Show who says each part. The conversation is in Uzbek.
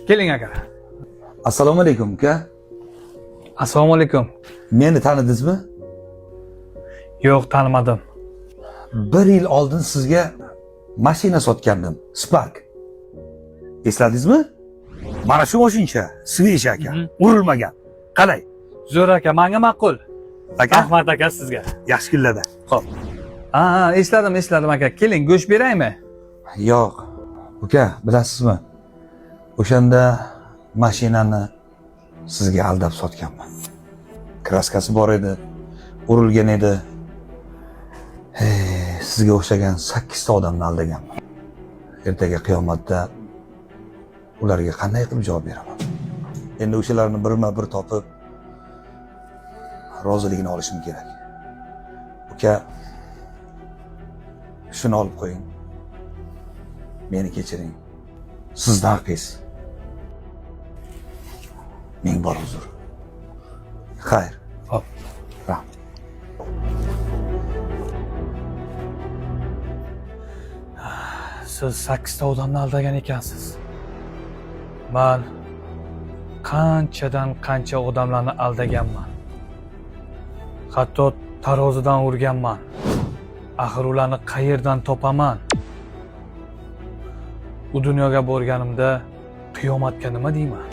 Speaker 1: Keling aka.
Speaker 2: Assalomu alaykum uka.
Speaker 1: Assalomu alaykum.
Speaker 2: Meni tanidingizmi?
Speaker 1: Yo'q, tanimadim.
Speaker 2: 1 yil oldin sizga mashina sotgandim, Spark. Esladingizmi? Mana shu mashina, Switch aka, urilmagan. Qalay?
Speaker 1: Zo'r aka, menga ma'qul.
Speaker 2: Aka,
Speaker 1: Rahmat aka sizga.
Speaker 2: yaxshi kunlarda.
Speaker 1: Xo'p. Ha, esladim aka. Keling, go'sht beraymi?
Speaker 2: Yo'q. Uka, bilasizmi? O'shanda mashinani sizga aldab sotganman. Kraskasi bor edi, urilgan edi. Sizga o'xshagan 8 ta odamni aldaganman. Ertaga qiyomatda ularga qanday qilib javob beraman? Endi o'shalarni birma-bir topib roziligini olishim kerak. Uka, shuni olib qo'ying. Meni kechiring. Sizdan haqingiz. Ming bor uzr. Xayr.
Speaker 1: Hop.
Speaker 2: Rahmat.
Speaker 1: Siz 8 ta odamni aldagan ekansiz. Men qanchadan qancha odamlarni aldaganman. Hatto tarozidan urganman. Axir ularni qayerdan topaman? Bu dunyoga borganimda qiyomatga nima deyman?